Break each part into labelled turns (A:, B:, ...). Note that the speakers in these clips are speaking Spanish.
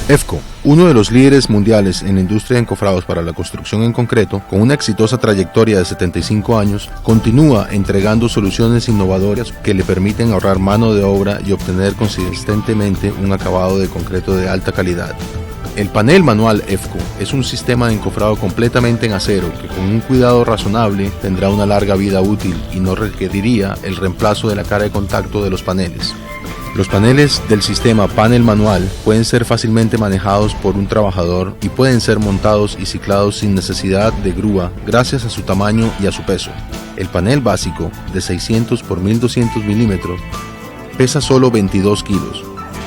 A: EFCO, uno de los líderes mundiales en la industria de encofrados para la construcción en concreto, con una exitosa trayectoria de 75 años, continúa entregando soluciones innovadoras que le permiten ahorrar mano de obra y obtener consistentemente un acabado de concreto de alta calidad. El panel manual EFCO es un sistema de encofrado completamente en acero que con un cuidado razonable tendrá una larga vida útil y no requeriría el reemplazo de la cara de contacto de los paneles. Los paneles del sistema panel manual pueden ser fácilmente manejados por un trabajador y pueden ser montados y ciclados sin necesidad de grúa gracias a su tamaño y a su peso. El panel básico de 600 por 1200 milímetros pesa solo 22 kilos,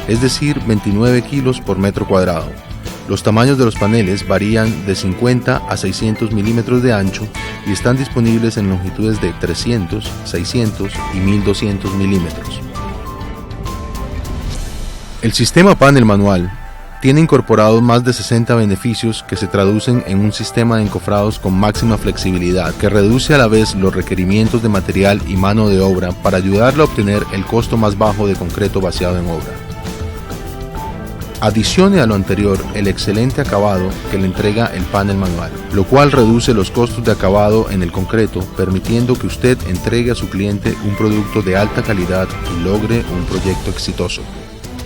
A: es decir 29 kilos por metro cuadrado. Los tamaños de los paneles varían de 50 a 600 milímetros de ancho y están disponibles en longitudes de 300, 600 y 1200 milímetros. El sistema panel manual tiene incorporados más de 60 beneficios que se traducen en un sistema de encofrados con máxima flexibilidad que reduce a la vez los requerimientos de material y mano de obra para ayudarle a obtener el costo más bajo de concreto vaciado en obra. Adicione a lo anterior el excelente acabado que le entrega el panel manual, lo cual reduce los costos de acabado en el concreto, permitiendo que usted entregue a su cliente un producto de alta calidad y logre un proyecto exitoso.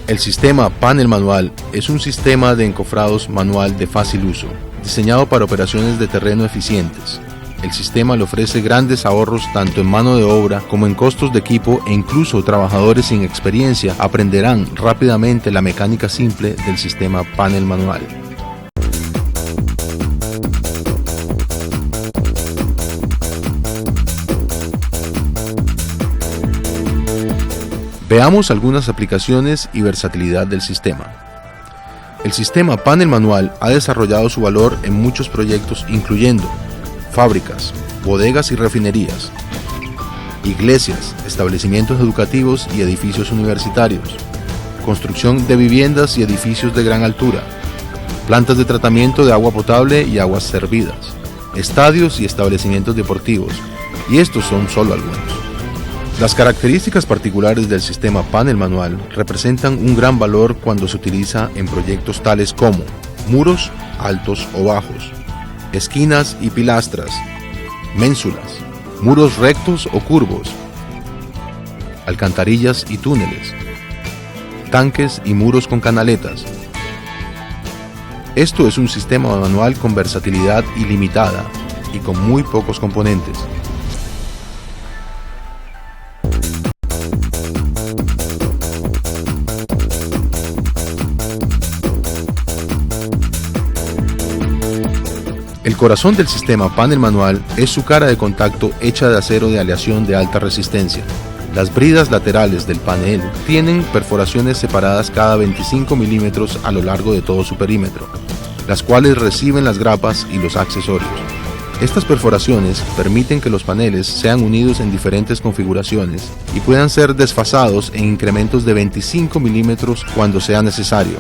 A: El sistema panel manual es un sistema de encofrados manual de fácil uso, diseñado para operaciones de terreno eficientes. El sistema le ofrece grandes ahorros tanto en mano de obra como en costos de equipo e incluso trabajadores sin experiencia aprenderán rápidamente la mecánica simple del sistema panel manual. Veamos algunas aplicaciones y versatilidad del sistema. El sistema panel manual ha desarrollado su valor en muchos proyectos incluyendo fábricas, bodegas y refinerías, iglesias, establecimientos educativos y edificios universitarios, construcción de viviendas y edificios de gran altura, plantas de tratamiento de agua potable y aguas servidas, estadios y establecimientos deportivos, y estos son solo algunos. Las características particulares del sistema panel manual representan un gran valor cuando se utiliza en proyectos tales como muros altos o bajos, esquinas y pilastras, ménsulas, muros rectos o curvos, alcantarillas y túneles, tanques y muros con canaletas. Esto es un sistema manual con versatilidad ilimitada y con muy pocos componentes. El corazón del sistema panel manual es su cara de contacto hecha de acero de aleación de alta resistencia. Las bridas laterales del panel tienen perforaciones separadas cada 25 milímetros a lo largo de todo su perímetro, las cuales reciben las grapas y los accesorios. Estas perforaciones permiten que los paneles sean unidos en diferentes configuraciones y puedan ser desfasados en incrementos de 25 milímetros cuando sea necesario.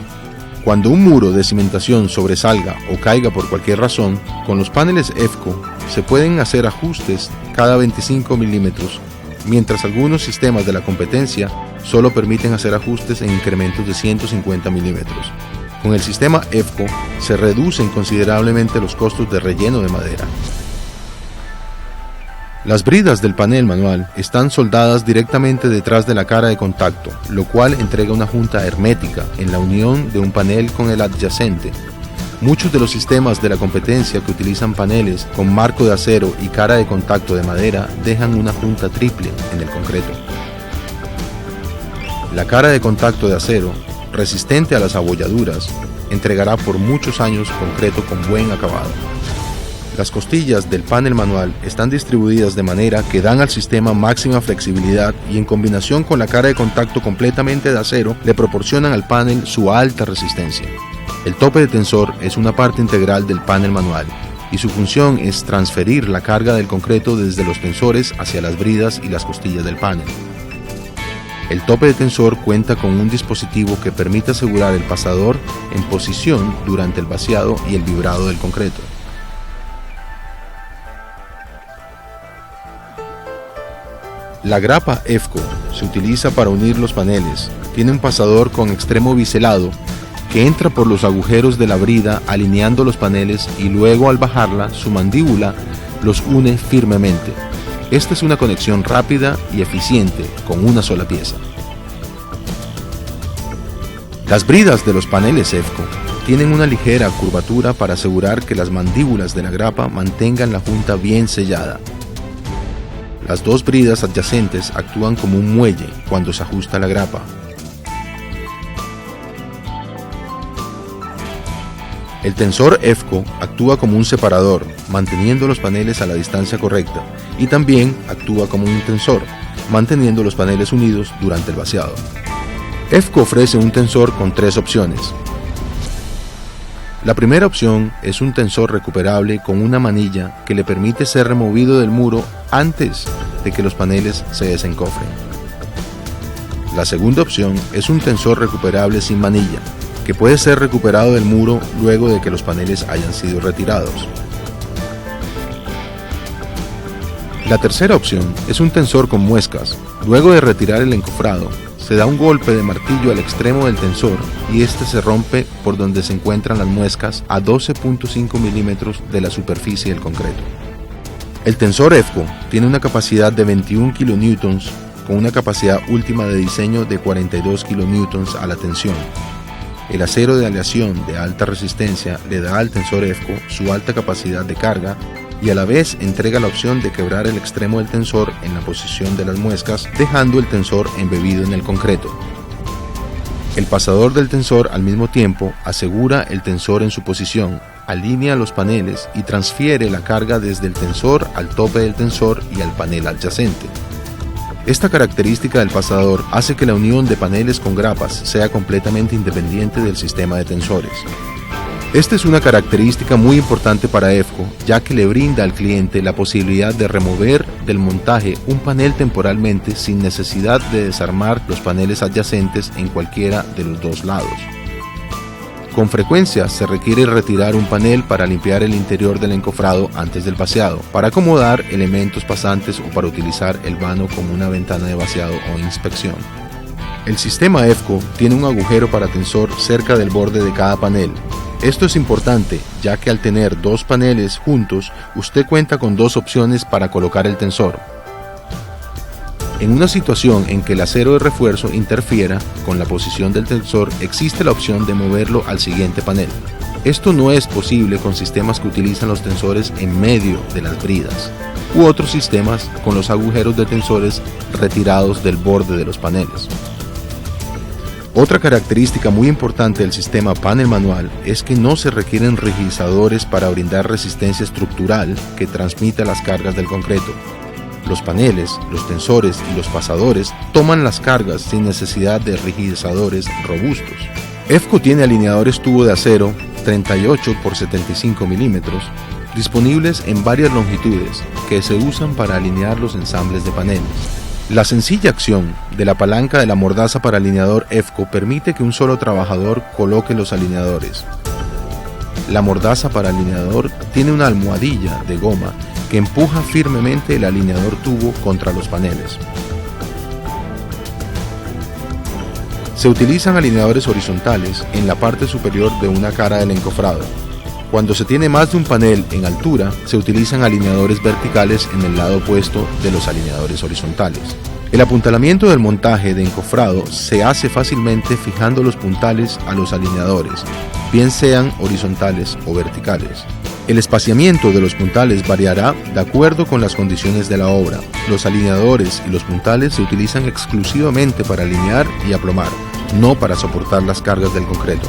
A: Cuando un muro de cimentación sobresalga o caiga por cualquier razón, con los paneles EFCO se pueden hacer ajustes cada 25 milímetros, mientras algunos sistemas de la competencia solo permiten hacer ajustes en incrementos de 150 milímetros. Con el sistema EFCO se reducen considerablemente los costos de relleno de madera. Las bridas del panel manual están soldadas directamente detrás de la cara de contacto, lo cual entrega una junta hermética en la unión de un panel con el adyacente. Muchos de los sistemas de la competencia que utilizan paneles con marco de acero y cara de contacto de madera dejan una junta triple en el concreto. La cara de contacto de acero, resistente a las abolladuras, entregará por muchos años concreto con buen acabado. Las costillas del panel manual están distribuidas de manera que dan al sistema máxima flexibilidad y en combinación con la cara de contacto completamente de acero le proporcionan al panel su alta resistencia. El tope de tensor es una parte integral del panel manual y su función es transferir la carga del concreto desde los tensores hacia las bridas y las costillas del panel. El tope de tensor cuenta con un dispositivo que permite asegurar el pasador en posición durante el vaciado y el vibrado del concreto. La grapa EFCO se utiliza para unir los paneles, tiene un pasador con extremo biselado que entra por los agujeros de la brida alineando los paneles y luego al bajarla, su mandíbula los une firmemente. Esta es una conexión rápida y eficiente con una sola pieza. Las bridas de los paneles EFCO tienen una ligera curvatura para asegurar que las mandíbulas de la grapa mantengan la junta bien sellada. Las dos bridas adyacentes actúan como un muelle cuando se ajusta la grapa. El tensor EFCO actúa como un separador, manteniendo los paneles a la distancia correcta, y también actúa como un tensor, manteniendo los paneles unidos durante el vaciado. EFCO ofrece un tensor con tres opciones. La primera opción es un tensor recuperable con una manilla que le permite ser removido del muro antes de que los paneles se desencofren. La segunda opción es un tensor recuperable sin manilla, que puede ser recuperado del muro luego de que los paneles hayan sido retirados. La tercera opción es un tensor con muescas. Luego de retirar el encofrado, se da un golpe de martillo al extremo del tensor y este se rompe por donde se encuentran las muescas a 12.5 milímetros de la superficie del concreto. El tensor EFCO tiene una capacidad de 21 kN con una capacidad última de diseño de 42 kN a la tensión. El acero de aleación de alta resistencia le da al tensor EFCO su alta capacidad de carga y a la vez entrega la opción de quebrar el extremo del tensor en la posición de las muescas, dejando el tensor embebido en el concreto. El pasador del tensor al mismo tiempo asegura el tensor en su posición, alinea los paneles y transfiere la carga desde el tensor al tope del tensor y al panel adyacente. Esta característica del pasador hace que la unión de paneles con grapas sea completamente independiente del sistema de tensores. Esta es una característica muy importante para EFCO, ya que le brinda al cliente la posibilidad de remover del montaje un panel temporalmente sin necesidad de desarmar los paneles adyacentes en cualquiera de los dos lados. Con frecuencia se requiere retirar un panel para limpiar el interior del encofrado antes del vaciado, para acomodar elementos pasantes o para utilizar el vano como una ventana de vaciado o inspección. El sistema EFCO tiene un agujero para tensor cerca del borde de cada panel. Esto es importante, ya que al tener dos paneles juntos, usted cuenta con dos opciones para colocar el tensor. En una situación en que el acero de refuerzo interfiera con la posición del tensor, existe la opción de moverlo al siguiente panel. Esto no es posible con sistemas que utilizan los tensores en medio de las bridas, u otros sistemas con los agujeros de tensores retirados del borde de los paneles. Otra característica muy importante del sistema panel manual es que no se requieren rigidizadores para brindar resistencia estructural que transmita las cargas del concreto. Los paneles, los tensores y los pasadores toman las cargas sin necesidad de rigidizadores robustos. EFCO tiene alineadores tubo de acero 38 x 75 milímetros disponibles en varias longitudes que se usan para alinear los ensambles de paneles. La sencilla acción de la palanca de la mordaza para alineador EFCO permite que un solo trabajador coloque los alineadores. La mordaza para alineador tiene una almohadilla de goma que empuja firmemente el alineador tubo contra los paneles. Se utilizan alineadores horizontales en la parte superior de una cara del encofrado. Cuando se tiene más de un panel en altura, se utilizan alineadores verticales en el lado opuesto de los alineadores horizontales. El apuntalamiento del montaje de encofrado se hace fácilmente fijando los puntales a los alineadores, bien sean horizontales o verticales. El espaciamiento de los puntales variará de acuerdo con las condiciones de la obra. Los alineadores y los puntales se utilizan exclusivamente para alinear y aplomar, no para soportar las cargas del concreto.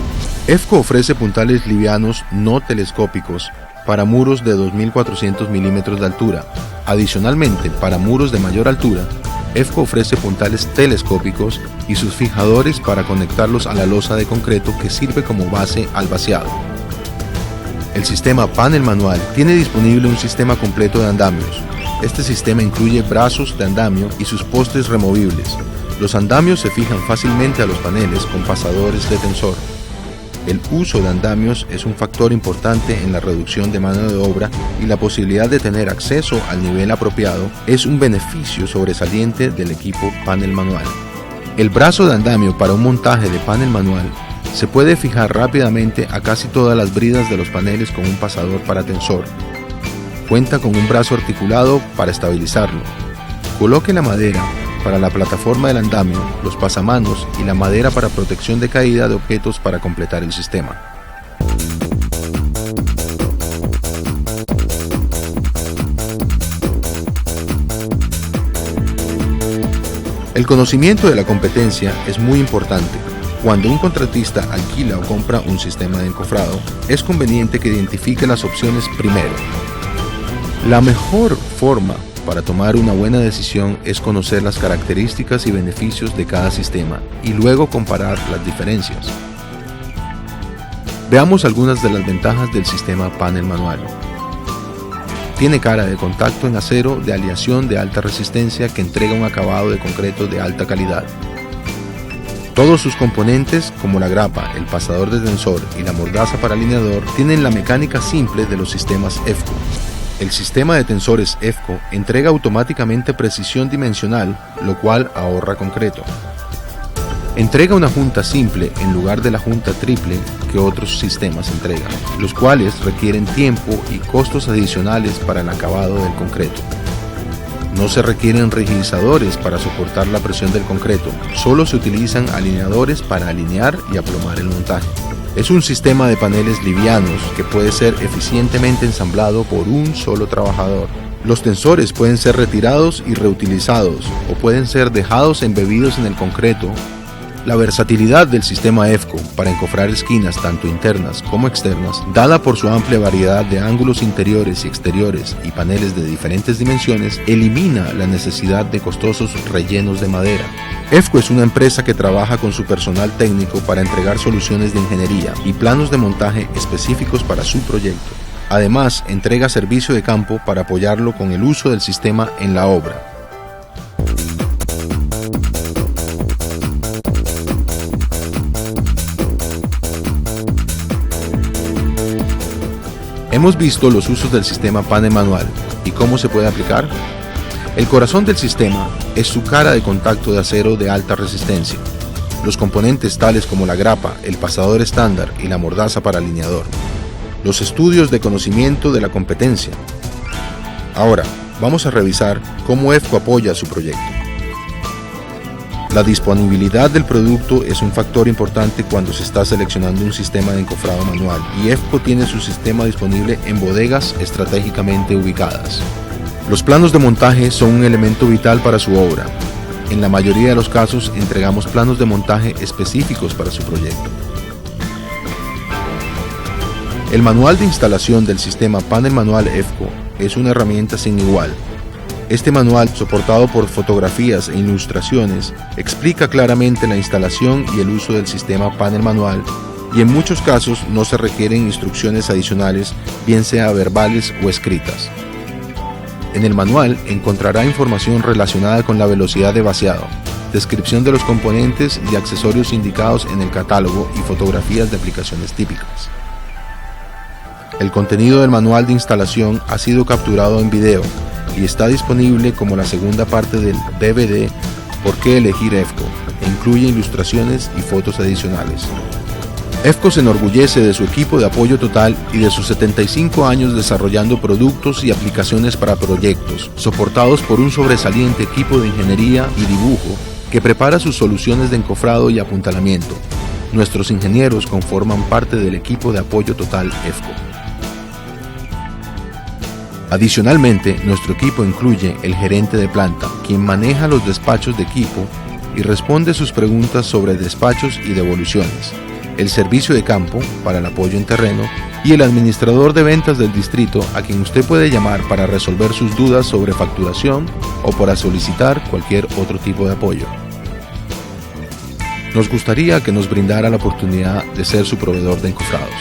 A: EFCO ofrece puntales livianos no telescópicos para muros de 2.400 milímetros de altura. Adicionalmente, para muros de mayor altura, EFCO ofrece puntales telescópicos y sus fijadores para conectarlos a la losa de concreto que sirve como base al vaciado. El sistema panel manual tiene disponible un sistema completo de andamios. Este sistema incluye brazos de andamio y sus postes removibles. Los andamios se fijan fácilmente a los paneles con pasadores de tensor. El uso de andamios es un factor importante en la reducción de mano de obra y la posibilidad de tener acceso al nivel apropiado es un beneficio sobresaliente del equipo panel manual. El brazo de andamio para un montaje de panel manual Se puede fijar rápidamente a casi todas las bridas de los paneles con un pasador para tensor. Cuenta con un brazo articulado para estabilizarlo. Coloque la madera para la plataforma del andamio, los pasamanos y la madera para protección de caída de objetos para completar el sistema. El conocimiento de la competencia es muy importante. Cuando un contratista alquila o compra un sistema de encofrado, es conveniente que identifique las opciones primero. La mejor forma para tomar una buena decisión es conocer las características y beneficios de cada sistema y luego comparar las diferencias. Veamos algunas de las ventajas del sistema panel manual. Tiene cara de contacto en acero de aleación de alta resistencia que entrega un acabado de concreto de alta calidad. Todos sus componentes, como la grapa, el pasador de tensor y la mordaza para alineador, tienen la mecánica simple de los sistemas EFCO. El sistema de tensores EFCO entrega automáticamente precisión dimensional, lo cual ahorra concreto. Entrega una junta simple en lugar de la junta triple que otros sistemas entregan, los cuales requieren tiempo y costos adicionales para el acabado del concreto. No se requieren rigidizadores para soportar la presión del concreto, solo se utilizan alineadores para alinear y aplomar el montaje. Es un sistema de paneles livianos que puede ser eficientemente ensamblado por un solo trabajador. Los tensores pueden ser retirados y reutilizados o pueden ser dejados embebidos en el concreto. La versatilidad del sistema EFCO para encofrar esquinas tanto internas como externas, dada por su amplia variedad de ángulos interiores y exteriores y paneles de diferentes dimensiones, elimina la necesidad de costosos rellenos de madera. EFCO es una empresa que trabaja con su personal técnico para entregar soluciones de ingeniería y planos de montaje específicos para su proyecto. Además, entrega servicio de campo para apoyarlo con el uso del sistema en la obra. Hemos visto los usos del sistema panel manual y cómo se puede aplicar. El corazón del sistema es su cara de contacto de acero de alta resistencia, los componentes tales como la grapa, el pasador estándar y la mordaza para alineador, los estudios de conocimiento de la competencia. Ahora, vamos a revisar cómo EFCO apoya su proyecto. La disponibilidad del producto es un factor importante cuando se está seleccionando un sistema de encofrado manual y EFCO tiene su sistema disponible en bodegas estratégicamente ubicadas. Los planos de montaje son un elemento vital para su obra. En la mayoría de los casos entregamos planos de montaje específicos para su proyecto. El manual de instalación del sistema panel manual EFCO es una herramienta sin igual. Este manual, soportado por fotografías e ilustraciones, explica claramente la instalación y el uso del sistema panel manual y en muchos casos no se requieren instrucciones adicionales, bien sea verbales o escritas. En el manual encontrará información relacionada con la velocidad de vaciado, descripción de los componentes y accesorios indicados en el catálogo y fotografías de aplicaciones típicas. El contenido del manual de instalación ha sido capturado en video y está disponible como la segunda parte del DVD ¿Por qué elegir EFCO? E incluye ilustraciones y fotos adicionales. EFCO se enorgullece de su equipo de apoyo total y de sus 75 años desarrollando productos y aplicaciones para proyectos, soportados por un sobresaliente equipo de ingeniería y dibujo que prepara sus soluciones de encofrado y apuntalamiento. Nuestros ingenieros conforman parte del equipo de apoyo total EFCO. Adicionalmente, nuestro equipo incluye el gerente de planta, quien maneja los despachos de equipo y responde sus preguntas sobre despachos y devoluciones, el servicio de campo para el apoyo en terreno y el administrador de ventas del distrito a quien usted puede llamar para resolver sus dudas sobre facturación o para solicitar cualquier otro tipo de apoyo. Nos gustaría que nos brindara la oportunidad de ser su proveedor de encofrados.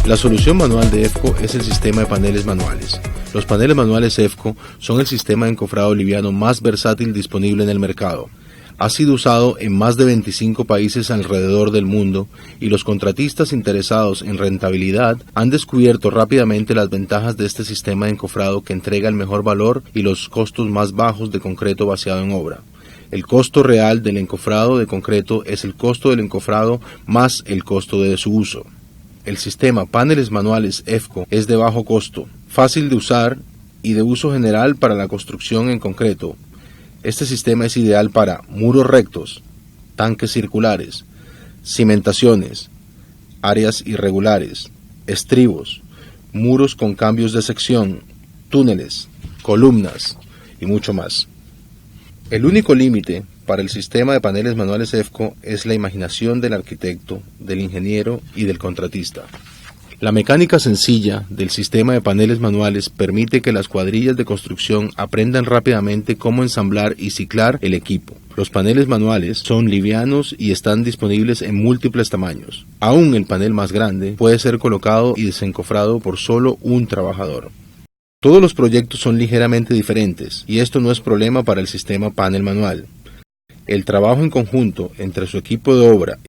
A: La solución manual de EFCO es el sistema de paneles manuales. Los paneles manuales EFCO son el sistema de encofrado liviano más versátil disponible en el mercado. Ha sido usado en más de 25 países alrededor del mundo y los contratistas interesados en rentabilidad han descubierto rápidamente las ventajas de este sistema de encofrado que entrega el mejor valor y los costos más bajos de concreto vaciado en obra. El costo real del encofrado de concreto es el costo del encofrado más el costo de su uso. El sistema paneles manuales EFCO es de bajo costo, fácil de usar y de uso general para la construcción en concreto. Este sistema es ideal para muros rectos, tanques circulares, cimentaciones, áreas irregulares, estribos, muros con cambios de sección, túneles, columnas y mucho más. El único límite para el sistema de paneles manuales EFCO es la imaginación del arquitecto, del ingeniero y del contratista. La mecánica sencilla del sistema de paneles manuales permite que las cuadrillas de construcción aprendan rápidamente cómo ensamblar y ciclar el equipo. Los paneles manuales son livianos y están disponibles en múltiples tamaños. Aún el panel más grande puede ser colocado y desencofrado por solo un trabajador. Todos los proyectos son ligeramente diferentes y esto no es problema para el sistema panel manual. El trabajo en conjunto entre su equipo de obra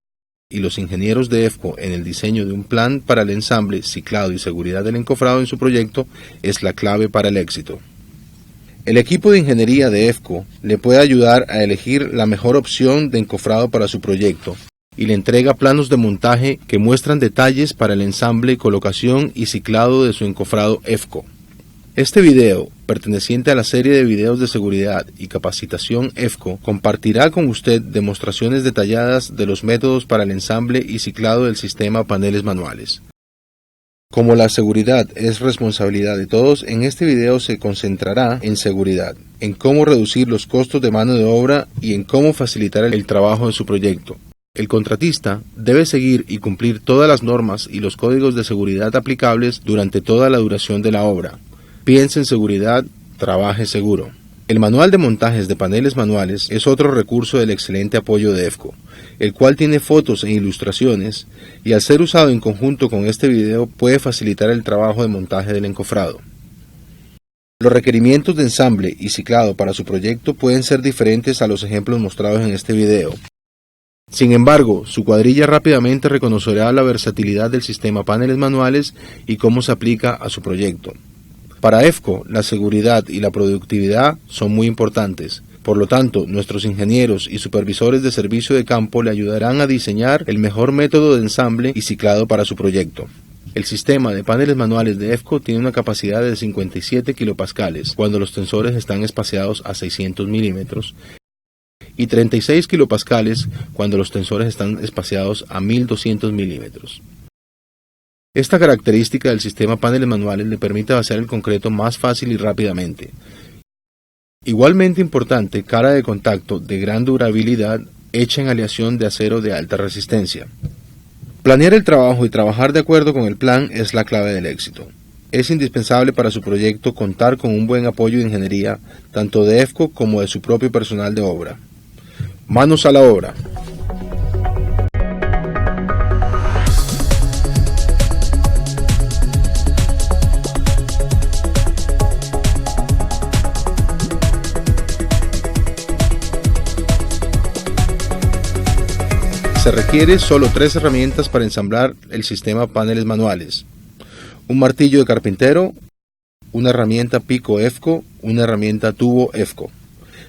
A: y los ingenieros de EFCO en el diseño de un plan para el ensamble, ciclado y seguridad del encofrado en su proyecto es la clave para el éxito. El equipo de ingeniería de EFCO le puede ayudar a elegir la mejor opción de encofrado para su proyecto y le entrega planos de montaje que muestran detalles para el ensamble, colocación y ciclado de su encofrado EFCO. Este video, perteneciente a la serie de videos de seguridad y capacitación EFCO, compartirá con usted demostraciones detalladas de los métodos para el ensamble y ciclado del sistema paneles manuales. Como la seguridad es responsabilidad de todos, en este video se concentrará en seguridad, en cómo reducir los costos de mano de obra y en cómo facilitar el trabajo de su proyecto. El contratista debe seguir y cumplir todas las normas y los códigos de seguridad aplicables durante toda la duración de la obra. Piense en seguridad, trabaje seguro. El manual de montajes de paneles manuales es otro recurso del excelente apoyo de EFCO, el cual tiene fotos e ilustraciones y al ser usado en conjunto con este video puede facilitar el trabajo de montaje del encofrado. Los requerimientos de ensamble y ciclado para su proyecto pueden ser diferentes a los ejemplos mostrados en este video. Sin embargo, su cuadrilla rápidamente reconocerá la versatilidad del sistema paneles manuales y cómo se aplica a su proyecto. Para EFCO, la seguridad y la productividad son muy importantes. Por lo tanto, nuestros ingenieros y supervisores de servicio de campo le ayudarán a diseñar el mejor método de ensamble y ciclado para su proyecto. El sistema de paneles manuales de EFCO tiene una capacidad de 57 kilopascales cuando los tensores están espaciados a 600 milímetros y 36 kilopascales cuando los tensores están espaciados a 1200 milímetros. Esta característica del sistema paneles manuales le permite vaciar el concreto más fácil y rápidamente. Igualmente importante, cara de contacto de gran durabilidad hecha en aleación de acero de alta resistencia. Planear el trabajo y trabajar de acuerdo con el plan es la clave del éxito. Es indispensable para su proyecto contar con un buen apoyo de ingeniería, tanto de EFCO como de su propio personal de obra. Manos a la obra. Se requiere solo 3 herramientas para ensamblar el sistema paneles manuales: un martillo de carpintero, una herramienta pico EFCO, una herramienta tubo EFCO.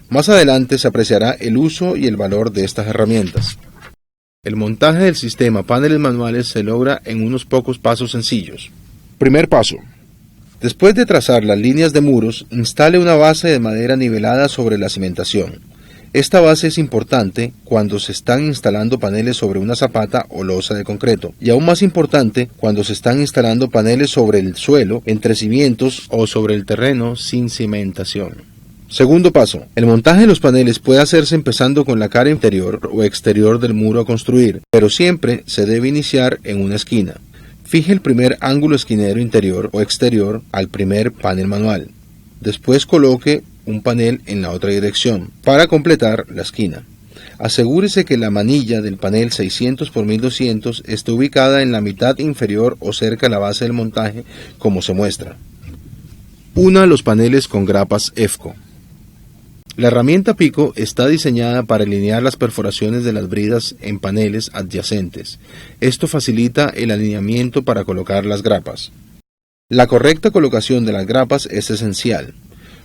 A: Más adelante se apreciará el uso y el valor de estas herramientas. El montaje del sistema paneles manuales se logra en unos pocos pasos sencillos. Primer paso. Después de trazar las líneas de muros, instale una base de madera nivelada sobre la cimentación. Esta base es importante cuando se están instalando paneles sobre una zapata o losa de concreto, y aún más importante cuando se están instalando paneles sobre el suelo, entre cimientos o sobre el terreno sin cimentación. Segundo paso. El montaje de los paneles puede hacerse empezando con la cara interior o exterior del muro a construir, pero siempre se debe iniciar en una esquina. Fije el primer ángulo esquinero interior o exterior al primer panel manual. Después coloque un panel en la otra dirección para completar la esquina. Asegúrese que la manilla del panel 600 por 1200 esté ubicada en la mitad inferior o cerca a la base del montaje, como se muestra. Una los paneles con grapas EFCO. La herramienta pico está diseñada para alinear las perforaciones de las bridas en paneles adyacentes. Esto facilita el alineamiento para colocar las grapas. La correcta colocación de las grapas es esencial.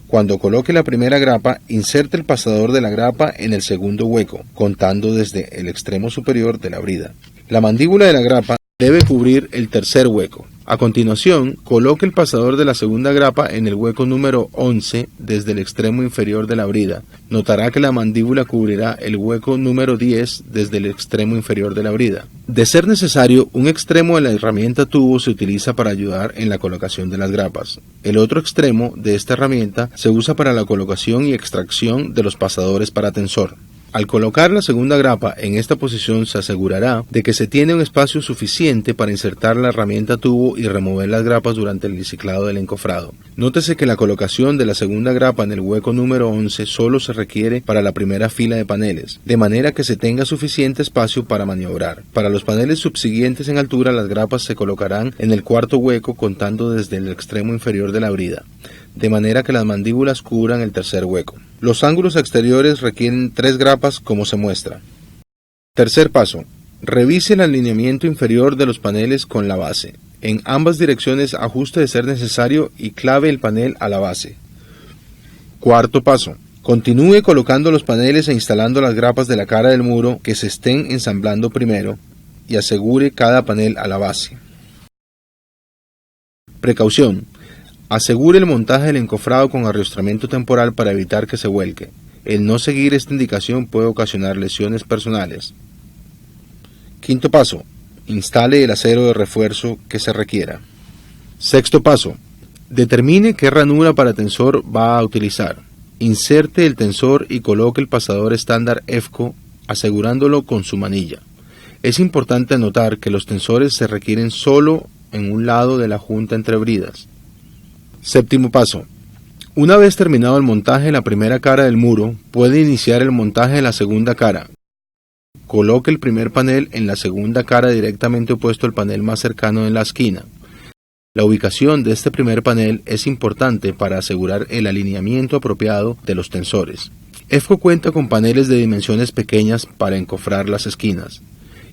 A: Cuando coloque la primera grapa, inserte el pasador de la grapa en el segundo hueco, contando desde el extremo superior de la brida. La mandíbula de la grapa debe cubrir el tercer hueco. A continuación, coloque el pasador de la segunda grapa en el hueco número 11 desde el extremo inferior de la brida. Notará que la mandíbula cubrirá el hueco número 10 desde el extremo inferior de la brida. De ser necesario, un extremo de la herramienta tubo se utiliza para ayudar en la colocación de las grapas. El otro extremo de esta herramienta se usa para la colocación y extracción de los pasadores para tensor. Al colocar la segunda grapa en esta posición se asegurará de que se tiene un espacio suficiente para insertar la herramienta tubo y remover las grapas durante el biciclado del encofrado. Nótese que la colocación de la segunda grapa en el hueco número 11 solo se requiere para la primera fila de paneles, de manera que se tenga suficiente espacio para maniobrar. Para los paneles subsiguientes en altura, las grapas se colocarán en el cuarto hueco contando desde el extremo inferior de la brida, de manera que las mandíbulas cubran el tercer hueco. Los ángulos exteriores requieren 3 grapas como se muestra. Tercer paso. Revise el alineamiento inferior de los paneles con la base. En ambas direcciones ajuste de ser necesario y clave el panel a la base. Cuarto paso. Continúe colocando los paneles e instalando las grapas de la cara del muro que se estén ensamblando primero y asegure cada panel a la base. Precaución. Asegure el montaje del encofrado con arrastramiento temporal para evitar que se vuelque. El no seguir esta indicación puede ocasionar lesiones personales. Quinto paso. Instale el acero de refuerzo que se requiera. Sexto paso. Determine qué ranura para tensor va a utilizar. Inserte el tensor y coloque el pasador estándar EFCO asegurándolo con su manilla. Es importante notar que los tensores se requieren solo en un lado de la junta entre bridas. Séptimo paso. Una vez terminado el montaje de la primera cara del muro, puede iniciar el montaje de la segunda cara. Coloque el primer panel en la segunda cara directamente opuesto al panel más cercano en la esquina. La ubicación de este primer panel es importante para asegurar el alineamiento apropiado de los tensores. EFCO cuenta con paneles de dimensiones pequeñas para encofrar las esquinas.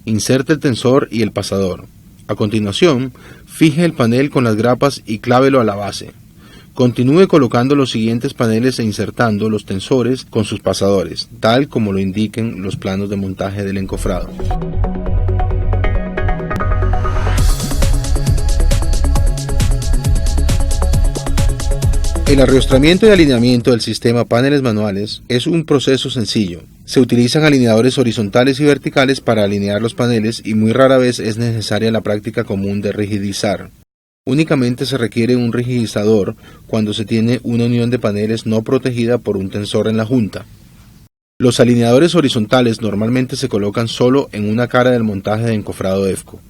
A: Inserte el tensor y el pasador. A continuación, fije el panel con las grapas y clávelo a la base. Continúe colocando los siguientes paneles e insertando los tensores con sus pasadores, tal como lo indiquen los planos de montaje del encofrado. El arrastramiento y alineamiento del sistema paneles manuales es un proceso sencillo. Se utilizan alineadores horizontales y verticales para alinear los paneles y muy rara vez es necesaria la práctica común de rigidizar. Únicamente se requiere un rigidizador cuando se tiene una unión de paneles no protegida por un tensor en la junta. Los alineadores horizontales normalmente se colocan solo en una cara del montaje de encofrado EFCO.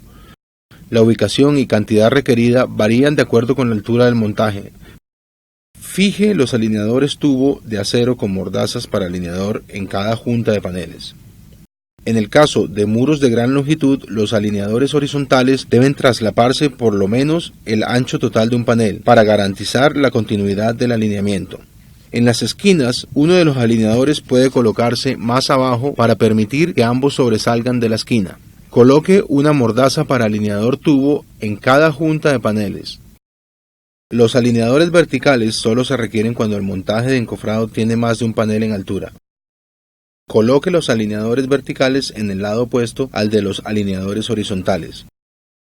A: La ubicación y cantidad requerida varían de acuerdo con la altura del montaje. Fije los alineadores tubo de acero con mordazas para alineador en cada junta de paneles. En el caso de muros de gran longitud, los alineadores horizontales deben traslaparse por lo menos el ancho total de un panel para garantizar la continuidad del alineamiento. En las esquinas, uno de los alineadores puede colocarse más abajo para permitir que ambos sobresalgan de la esquina. Coloque una mordaza para alineador tubo en cada junta de paneles. Los alineadores verticales solo se requieren cuando el montaje de encofrado tiene más de un panel en altura. Coloque los alineadores verticales en el lado opuesto al de los alineadores horizontales.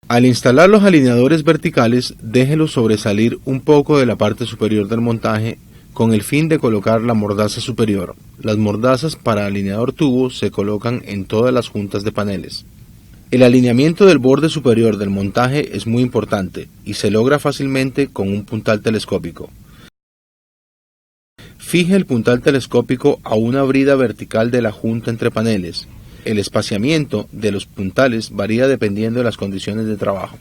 A: Al instalar los alineadores verticales, déjelos sobresalir un poco de la parte superior del montaje con el fin de colocar la mordaza superior. Las mordazas para alineador tubo se colocan en todas las juntas de paneles. El alineamiento del borde superior del montaje es muy importante y se logra fácilmente con un puntal telescópico. Fije el puntal telescópico a una brida vertical de la junta entre paneles. El espaciamiento de los puntales varía dependiendo de las condiciones de trabajo.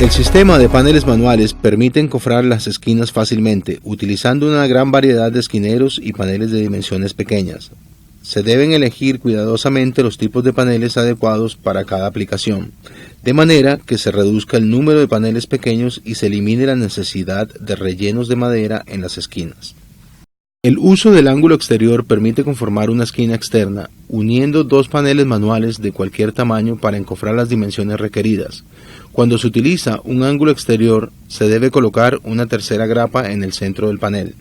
A: El sistema de paneles manuales permite encofrar las esquinas fácilmente, utilizando una gran variedad de esquineros y paneles de dimensiones pequeñas. Se deben elegir cuidadosamente los tipos de paneles adecuados para cada aplicación, de manera que se reduzca el número de paneles pequeños y se elimine la necesidad de rellenos de madera en las esquinas. El uso del ángulo exterior permite conformar una esquina externa, uniendo dos paneles manuales de cualquier tamaño para encofrar las dimensiones requeridas. Cuando se utiliza un ángulo exterior, se debe colocar una tercera grapa en el centro del panel.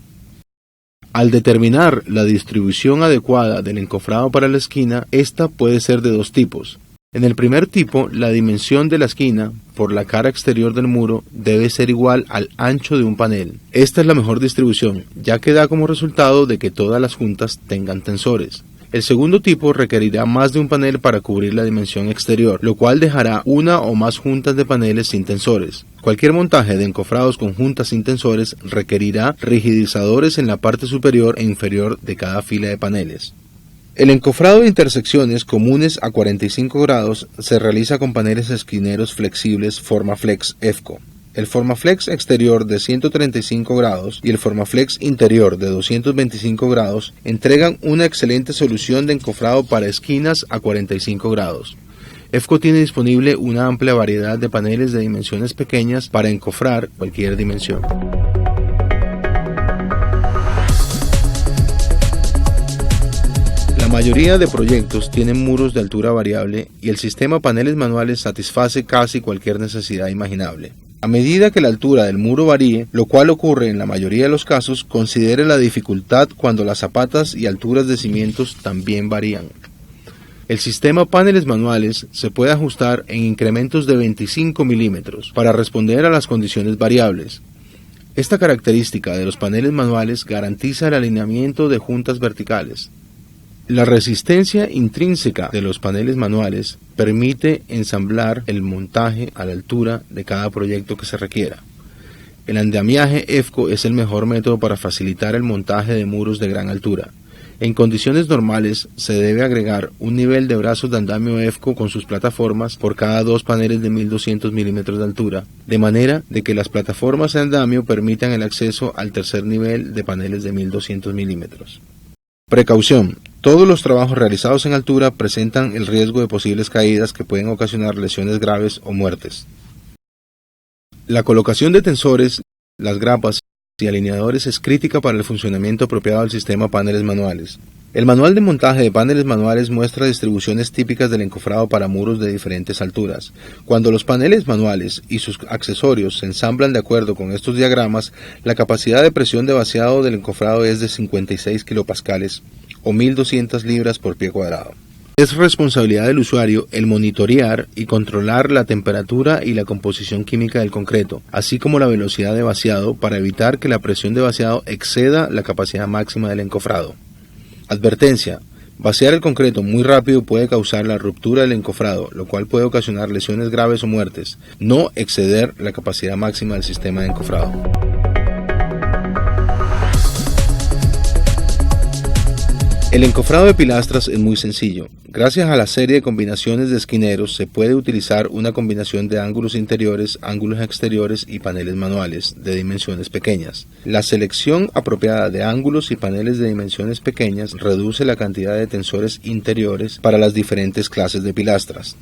A: Al determinar la distribución adecuada del encofrado para la esquina, esta puede ser de dos tipos. En el primer tipo, la dimensión de la esquina por la cara exterior del muro debe ser igual al ancho de un panel. Esta es la mejor distribución, ya que da como resultado de que todas las juntas tengan tensores. El segundo tipo requerirá más de un panel para cubrir la dimensión exterior, lo cual dejará una o más juntas de paneles sin tensores. Cualquier montaje de encofrados con juntas sin tensores requerirá rigidizadores en la parte superior e inferior de cada fila de paneles. El encofrado de intersecciones comunes a 45 grados se realiza con paneles esquineros flexibles Formaflex EFCO. El Formaflex exterior de 135 grados y el Formaflex interior de 225 grados entregan una excelente solución de encofrado para esquinas a 45 grados. EFCO tiene disponible una amplia variedad de paneles de dimensiones pequeñas para encofrar cualquier dimensión. La mayoría de proyectos tienen muros de altura variable y el sistema paneles manuales satisface casi cualquier necesidad imaginable. A medida que la altura del muro varíe, lo cual ocurre en la mayoría de los casos, considere la dificultad cuando las zapatas y alturas de cimientos también varían. El sistema paneles manuales se puede ajustar en incrementos de 25 milímetros para responder a las condiciones variables. Esta característica de los paneles manuales garantiza el alineamiento de juntas verticales. La resistencia intrínseca de los paneles manuales permite ensamblar el montaje a la altura de cada proyecto que se requiera. El andamiaje EFCO es el mejor método para facilitar el montaje de muros de gran altura. En condiciones normales se debe agregar un nivel de brazos de andamio EFCO con sus plataformas por cada dos paneles de 1200 milímetros de altura, de manera de que las plataformas de andamio permitan el acceso al tercer nivel de paneles de 1200 milímetros. Precaución: todos los trabajos realizados en altura presentan el riesgo de posibles caídas que pueden ocasionar lesiones graves o muertes. La colocación de tensores, las grapas y alineadores es crítica para el funcionamiento apropiado del sistema paneles manuales. El manual de montaje de paneles manuales muestra distribuciones típicas del encofrado para muros de diferentes alturas. Cuando los paneles manuales y sus accesorios se ensamblan de acuerdo con estos diagramas, la capacidad de presión de vaciado del encofrado es de 56 kilopascales o 1200 libras por pie cuadrado. Es responsabilidad del usuario el monitorear y controlar la temperatura y la composición química del concreto, así como la velocidad de vaciado para evitar que la presión de vaciado exceda la capacidad máxima del encofrado. Advertencia: vaciar el concreto muy rápido puede causar la ruptura del encofrado, lo cual puede ocasionar lesiones graves o muertes. No exceder la capacidad máxima del sistema de encofrado. El encofrado de pilastras es muy sencillo. Gracias a la serie de combinaciones de esquineros se puede utilizar una combinación de ángulos interiores, ángulos exteriores y paneles manuales de dimensiones pequeñas. La selección apropiada de ángulos y paneles de dimensiones pequeñas reduce la cantidad de tensores interiores para las diferentes clases de pilastras.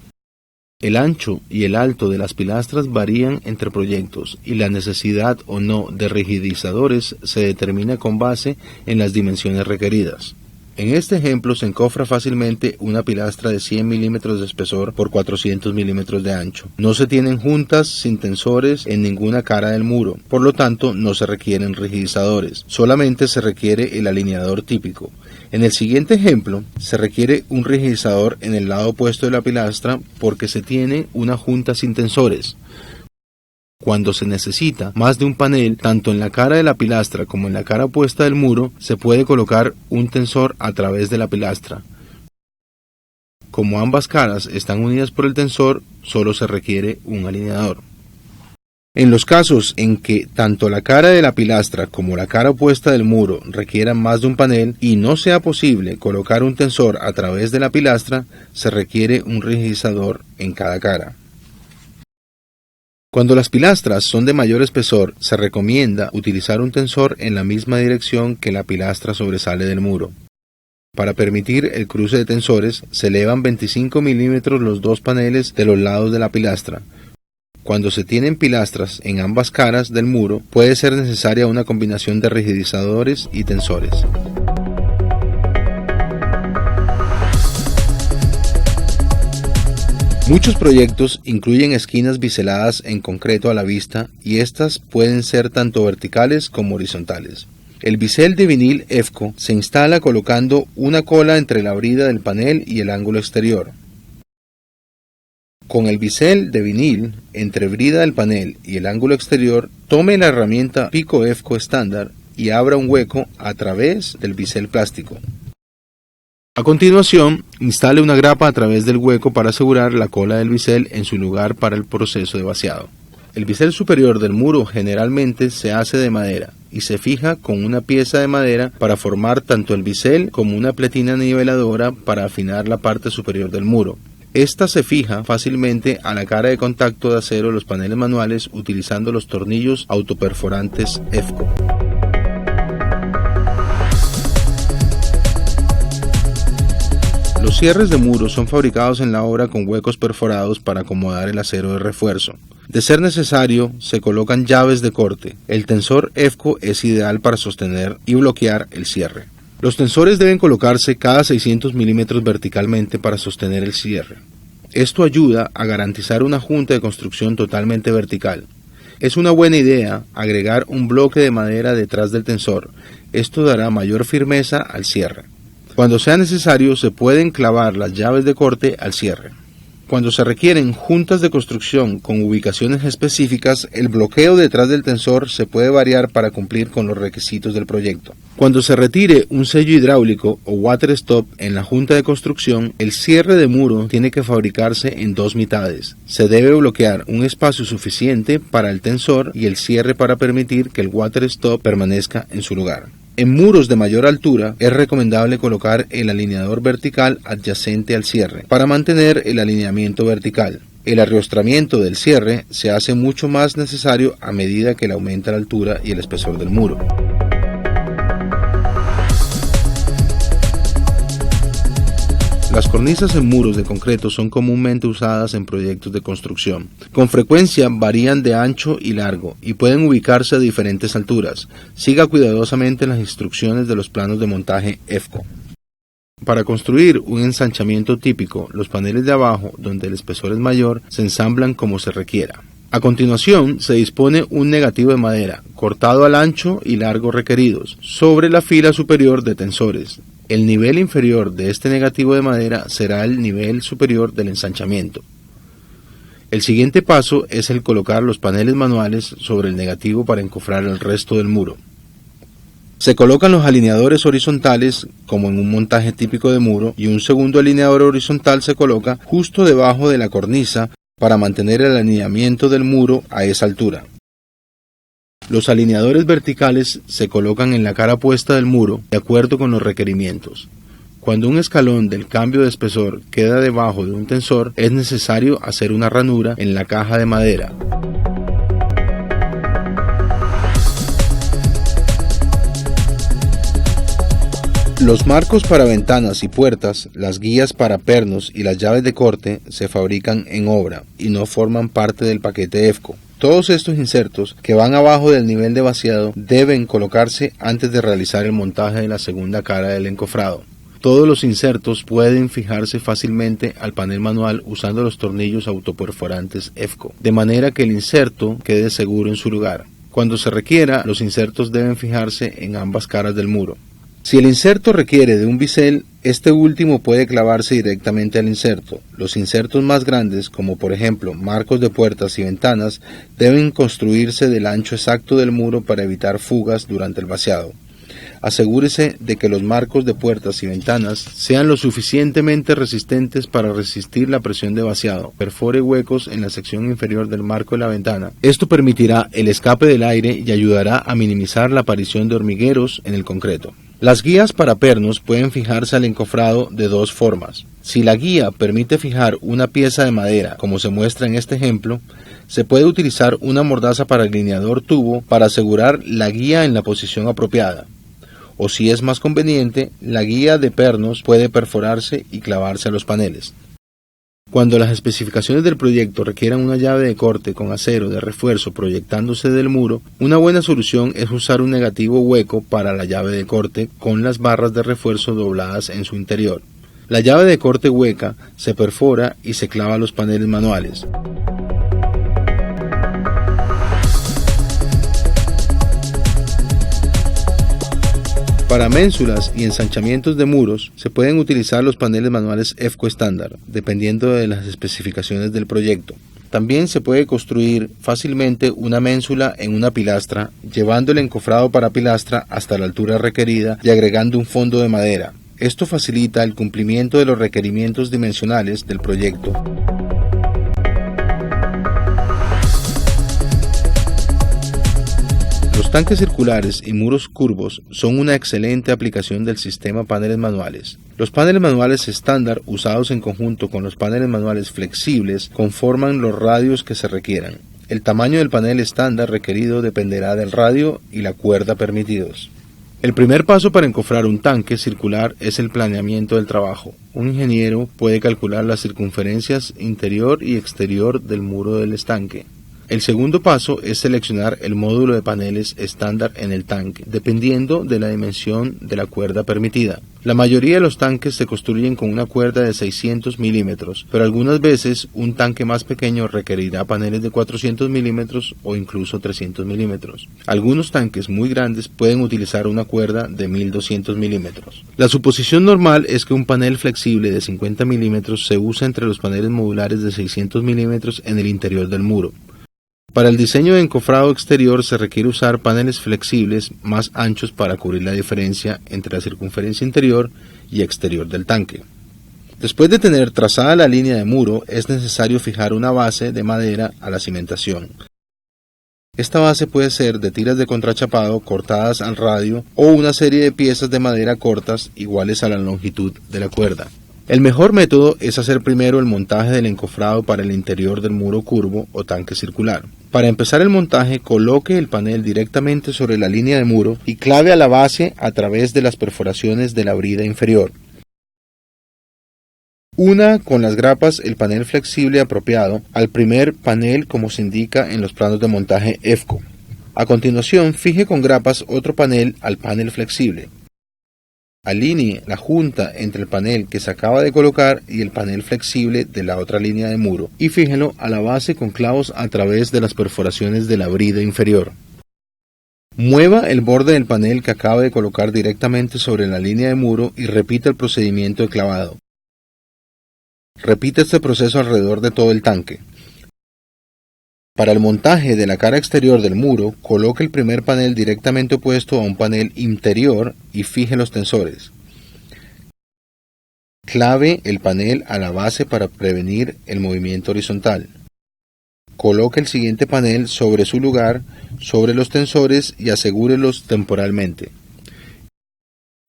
A: El ancho y el alto de las pilastras varían entre proyectos y la necesidad o no de rigidizadores se determina con base en las dimensiones requeridas. En este ejemplo se encofra fácilmente una pilastra de 100 milímetros de espesor por 400 milímetros de ancho. No se tienen juntas sin tensores en ninguna cara del muro, por lo tanto no se requieren rigidizadores, solamente se requiere el alineador típico. En el siguiente ejemplo se requiere un rigidizador en el lado opuesto de la pilastra porque se tiene una junta sin tensores. Cuando se necesita más de un panel, tanto en la cara de la pilastra como en la cara opuesta del muro, se puede colocar un tensor a través de la pilastra. Como ambas caras están unidas por el tensor, solo se requiere un alineador. En los casos en que tanto la cara de la pilastra como la cara opuesta del muro requieran más de un panel y no sea posible colocar un tensor a través de la pilastra, se requiere un rigidizador en cada cara. Cuando las pilastras son de mayor espesor, se recomienda utilizar un tensor en la misma dirección que la pilastra sobresale del muro. Para permitir el cruce de tensores, se elevan 25 milímetros los dos paneles de los lados de la pilastra. Cuando se tienen pilastras en ambas caras del muro, puede ser necesaria una combinación de rigidizadores y tensores. Muchos proyectos incluyen esquinas biseladas en concreto a la vista y estas pueden ser tanto verticales como horizontales. El bisel de vinil EFCO se instala colocando una cola entre la brida del panel y el ángulo exterior. Con el bisel de vinil entre brida del panel y el ángulo exterior, tome la herramienta Pico EFCO estándar y abra un hueco a través del bisel plástico. A continuación, instale una grapa a través del hueco para asegurar la cola del bisel en su lugar para el proceso de vaciado. El bisel superior del muro generalmente se hace de madera y se fija con una pieza de madera para formar tanto el bisel como una pletina niveladora para afinar la parte superior del muro. Esta se fija fácilmente a la cara de contacto de acero de los paneles manuales utilizando los tornillos autoperforantes EFCO. Los cierres de muros son fabricados en la obra con huecos perforados para acomodar el acero de refuerzo. De ser necesario, se colocan llaves de corte. El tensor EFCO es ideal para sostener y bloquear el cierre. Los tensores deben colocarse cada 600 milímetros verticalmente para sostener el cierre. Esto ayuda a garantizar una junta de construcción totalmente vertical. Es una buena idea agregar un bloque de madera detrás del tensor. Esto dará mayor firmeza al cierre. Cuando sea necesario, se pueden clavar las llaves de corte al cierre. Cuando se requieren juntas de construcción con ubicaciones específicas, el bloqueo detrás del tensor se puede variar para cumplir con los requisitos del proyecto. Cuando se retire un sello hidráulico o water stop en la junta de construcción, el cierre de muro tiene que fabricarse en dos mitades. Se debe bloquear un espacio suficiente para el tensor y el cierre para permitir que el water stop permanezca en su lugar. En muros de mayor altura es recomendable colocar el alineador vertical adyacente al cierre para mantener el alineamiento vertical. El arrostramiento del cierre se hace mucho más necesario a medida que le aumenta la altura y el espesor del muro. Las cornisas en muros de concreto son comúnmente usadas en proyectos de construcción. Con frecuencia varían de ancho y largo y pueden ubicarse a diferentes alturas. Siga cuidadosamente las instrucciones de los planos de montaje EFCO. Para construir un ensanchamiento típico, los paneles de abajo, donde el espesor es mayor, se ensamblan como se requiera. A continuación, se dispone un negativo de madera, cortado al ancho y largo requeridos, sobre la fila superior de tensores. El nivel inferior de este negativo de madera será el nivel superior del ensanchamiento. El siguiente paso es el colocar los paneles manuales sobre el negativo para encofrar el resto del muro. Se colocan los alineadores horizontales como en un montaje típico de muro y un segundo alineador horizontal se coloca justo debajo de la cornisa para mantener el alineamiento del muro a esa altura. Los alineadores verticales se colocan en la cara opuesta del muro de acuerdo con los requerimientos. Cuando un escalón del cambio de espesor queda debajo de un tensor, es necesario hacer una ranura en la caja de madera. Los marcos para ventanas y puertas, las guías para pernos y las llaves de corte se fabrican en obra y no forman parte del paquete EFCO. Todos estos insertos que van abajo del nivel de vaciado deben colocarse antes de realizar el montaje de la segunda cara del encofrado. Todos los insertos pueden fijarse fácilmente al panel manual usando los tornillos autoperforantes EFCO, de manera que el inserto quede seguro en su lugar. Cuando se requiera, los insertos deben fijarse en ambas caras del muro. Si el inserto requiere de un bisel, este último puede clavarse directamente al inserto. Los insertos más grandes, como por ejemplo marcos de puertas y ventanas, deben construirse del ancho exacto del muro para evitar fugas durante el vaciado. Asegúrese de que los marcos de puertas y ventanas sean lo suficientemente resistentes para resistir la presión de vaciado. Perfore huecos en la sección inferior del marco de la ventana. Esto permitirá el escape del aire y ayudará a minimizar la aparición de hormigueros en el concreto. Las guías para pernos pueden fijarse al encofrado de dos formas. Si la guía permite fijar una pieza de madera, como se muestra en este ejemplo, se puede utilizar una mordaza para alineador tubo para asegurar la guía en la posición apropiada. O si es más conveniente, la guía de pernos puede perforarse y clavarse a los paneles. Cuando las especificaciones del proyecto requieran una llave de corte con acero de refuerzo proyectándose del muro, una buena solución es usar un negativo hueco para la llave de corte con las barras de refuerzo dobladas en su interior. La llave de corte hueca se perfora y se clava a los paneles manuales. Para ménsulas y ensanchamientos de muros se pueden utilizar los paneles manuales EFCO estándar, dependiendo de las especificaciones del proyecto. También se puede construir fácilmente una ménsula en una pilastra, llevando el encofrado para pilastra hasta la altura requerida y agregando un fondo de madera. Esto facilita el cumplimiento de los requerimientos dimensionales del proyecto. Los tanques circulares y muros curvos son una excelente aplicación del sistema paneles manuales. Los paneles manuales estándar usados en conjunto con los paneles manuales flexibles conforman los radios que se requieran. El tamaño del panel estándar requerido dependerá del radio y la cuerda permitidos. El primer paso para encofrar un tanque circular es el planeamiento del trabajo. Un ingeniero puede calcular las circunferencias interior y exterior del muro del estanque. El segundo paso es seleccionar el módulo de paneles estándar en el tanque, dependiendo de la dimensión de la cuerda permitida. La mayoría de los tanques se construyen con una cuerda de 600 milímetros, pero algunas veces un tanque más pequeño requerirá paneles de 400 milímetros o incluso 300 milímetros. Algunos tanques muy grandes pueden utilizar una cuerda de 1200 milímetros. La suposición normal es que un panel flexible de 50 milímetros se usa entre los paneles modulares de 600 milímetros en el interior del muro. Para el diseño de encofrado exterior se requiere usar paneles flexibles más anchos para cubrir la diferencia entre la circunferencia interior y exterior del tanque. Después de tener trazada la línea de muro, es necesario fijar una base de madera a la cimentación. Esta base puede ser de tiras de contrachapado cortadas al radio o una serie de piezas de madera cortas iguales a la longitud de la cuerda. El mejor método es hacer primero el montaje del encofrado para el interior del muro curvo o tanque circular. Para empezar el montaje, coloque el panel directamente sobre la línea de muro y clave a la base a través de las perforaciones de la brida inferior. Una con las grapas el panel flexible apropiado al primer panel como se indica en los planos de montaje EFCO. A continuación, fije con grapas otro panel al panel flexible. Alinee la junta entre el panel que se acaba de colocar y el panel flexible de la otra línea de muro y fíjelo a la base con clavos a través de las perforaciones de la brida inferior. Mueva el borde del panel que acaba de colocar directamente sobre la línea de muro y repita el procedimiento de clavado. Repite este proceso alrededor de todo el tanque. Para el montaje de la cara exterior del muro, coloque el primer panel directamente opuesto a un panel interior y fije los tensores. Clave el panel a la base para prevenir el movimiento horizontal. Coloque el siguiente panel sobre su lugar, sobre los tensores y asegúrelos temporalmente.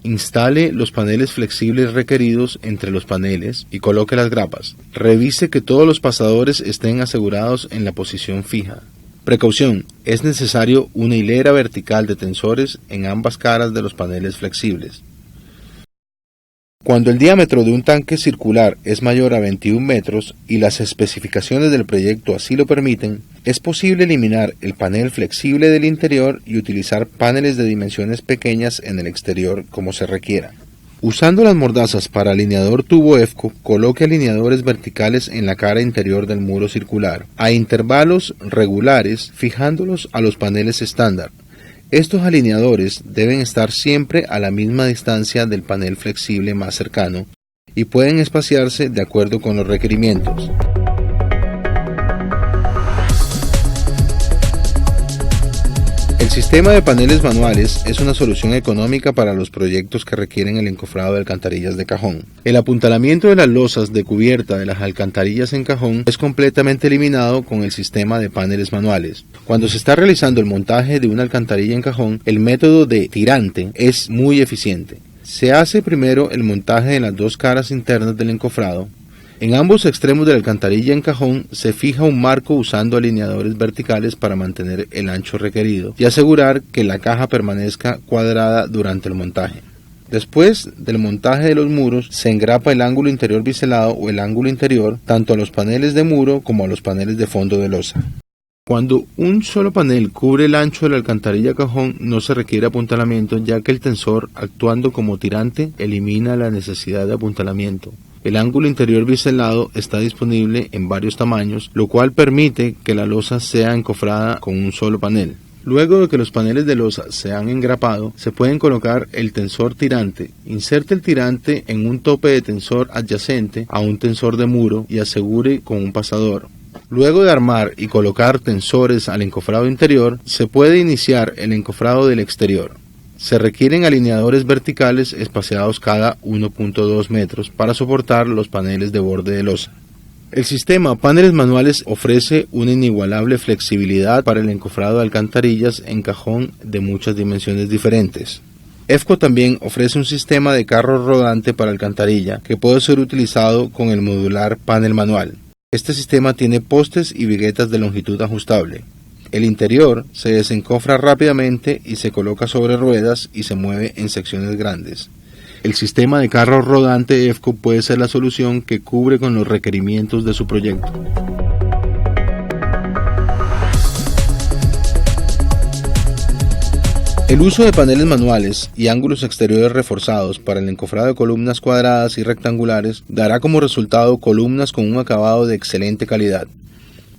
A: Instale los paneles flexibles requeridos entre los paneles y coloque las grapas. Revise que todos los pasadores estén asegurados en la posición fija. Precaución: es necesario una hilera vertical de tensores en ambas caras de los paneles flexibles. Cuando el diámetro de un tanque circular es mayor a 21 metros y las especificaciones del proyecto así lo permiten, es posible eliminar el panel flexible del interior y utilizar paneles de dimensiones pequeñas en el exterior como se requiera. Usando las mordazas para alineador tubo EFCO, coloque alineadores verticales en la cara interior del muro circular, a intervalos regulares, fijándolos a los paneles estándar. Estos alineadores deben estar siempre a la misma distancia del panel flexible más cercano y pueden espaciarse de acuerdo con los requerimientos. El sistema de paneles manuales es una solución económica para los proyectos que requieren el encofrado de alcantarillas de cajón. El apuntalamiento de las losas de cubierta de las alcantarillas en cajón es completamente eliminado con el sistema de paneles manuales. Cuando se está realizando el montaje de una alcantarilla en cajón, el método de tirante es muy eficiente. Se hace primero el montaje de las dos caras internas del encofrado. En ambos extremos de la alcantarilla en cajón se fija un marco usando alineadores verticales para mantener el ancho requerido y asegurar que la caja permanezca cuadrada durante el montaje. Después del montaje de los muros se engrapa el ángulo interior biselado o el ángulo interior tanto a los paneles de muro como a los paneles de fondo de losa. Cuando un solo panel cubre el ancho de la alcantarilla cajón no se requiere apuntalamiento, ya que el tensor, actuando como tirante, elimina la necesidad de apuntalamiento. El ángulo interior biselado está disponible en varios tamaños, lo cual permite que la losa sea encofrada con un solo panel. Luego de que los paneles de losa se han engrapado, se pueden colocar el tensor tirante. Inserte el tirante en un tope de tensor adyacente a un tensor de muro y asegure con un pasador. Luego de armar y colocar tensores al encofrado interior, se puede iniciar el encofrado del exterior. Se requieren alineadores verticales espaciados cada 1.2 metros para soportar los paneles de borde de losa. El sistema paneles manuales ofrece una inigualable flexibilidad para el encofrado de alcantarillas en cajón de muchas dimensiones diferentes. EFCO también ofrece un sistema de carro rodante para alcantarilla que puede ser utilizado con el modular panel manual. Este sistema tiene postes y viguetas de longitud ajustable. El interior se desencofra rápidamente y se coloca sobre ruedas y se mueve en secciones grandes. El sistema de carro rodante EFCO puede ser la solución que cubre con los requerimientos de su proyecto. El uso de paneles manuales y ángulos exteriores reforzados para el encofrado de columnas cuadradas y rectangulares dará como resultado columnas con un acabado de excelente calidad.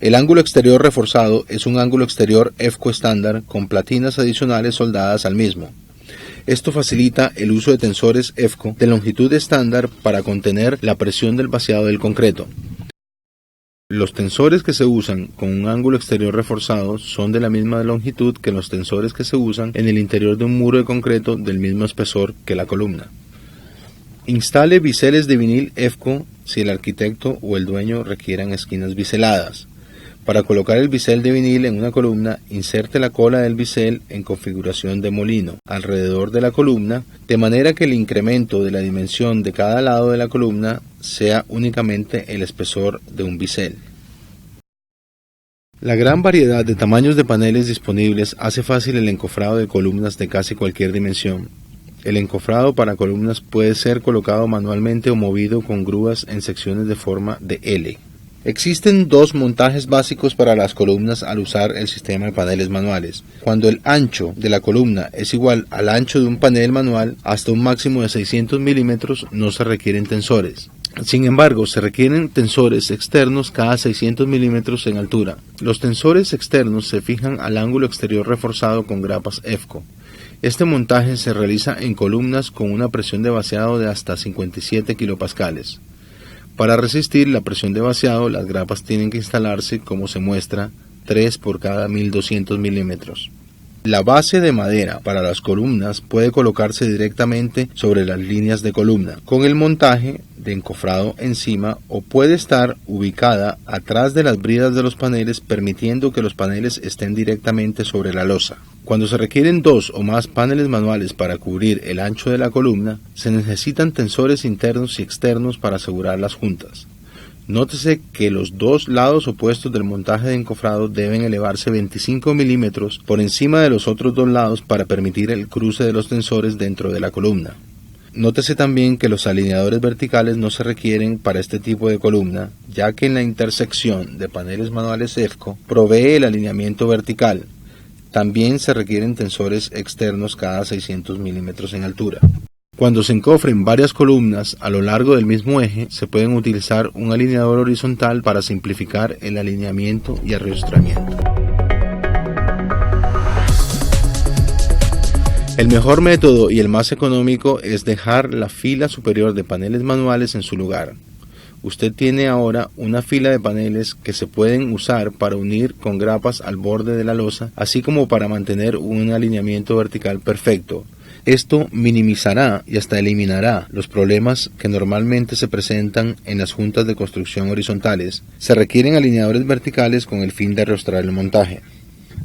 A: El ángulo exterior reforzado es un ángulo exterior EFCO estándar con platinas adicionales soldadas al mismo. Esto facilita el uso de tensores EFCO de longitud estándar para contener la presión del vaciado del concreto. Los tensores que se usan con un ángulo exterior reforzado son de la misma longitud que los tensores que se usan en el interior de un muro de concreto del mismo espesor que la columna. Instale biseles de vinil EFCO si el arquitecto o el dueño requieran esquinas biseladas. Para colocar el bisel de vinil en una columna, inserte la cola del bisel en configuración de molino alrededor de la columna, de manera que el incremento de la dimensión de cada lado de la columna sea únicamente el espesor de un bisel. La gran variedad de tamaños de paneles disponibles hace fácil el encofrado de columnas de casi cualquier dimensión. El encofrado para columnas puede ser colocado manualmente o movido con grúas en secciones de forma de L. Existen dos montajes básicos para las columnas al usar el sistema de paneles manuales. Cuando el ancho de la columna es igual al ancho de un panel manual, hasta un máximo de 600 milímetros no se requieren tensores. Sin embargo, se requieren tensores externos cada 600 milímetros en altura. Los tensores externos se fijan al ángulo exterior reforzado con grapas EFCO. Este montaje se realiza en columnas con una presión de vaciado de hasta 57 kilopascales. Para resistir la presión de vaciado, las grapas tienen que instalarse, como se muestra, 3 por cada 1200 milímetros. La base de madera para las columnas puede colocarse directamente sobre las líneas de columna, con el montaje de encofrado encima, o puede estar ubicada atrás de las bridas de los paneles, permitiendo que los paneles estén directamente sobre la losa. Cuando se requieren dos o más paneles manuales para cubrir el ancho de la columna, se necesitan tensores internos y externos para asegurar las juntas. Nótese que los dos lados opuestos del montaje de encofrado deben elevarse 25 milímetros por encima de los otros dos lados para permitir el cruce de los tensores dentro de la columna. Nótese también que los alineadores verticales no se requieren para este tipo de columna, ya que en la intersección de paneles manuales EFCO provee el alineamiento vertical. También se requieren tensores externos cada 600 milímetros en altura. Cuando se encofren varias columnas a lo largo del mismo eje, se pueden utilizar un alineador horizontal para simplificar el alineamiento y arrastramiento. El mejor método y el más económico es dejar la fila superior de paneles manuales en su lugar. usted tiene ahora una fila de paneles que se pueden usar para unir con grapas al borde de la losa, así como para mantener un alineamiento vertical perfecto. Esto minimizará y hasta eliminará los problemas que normalmente se presentan en las juntas de construcción horizontales. Se requieren alineadores verticales con el fin de arrastrar el montaje.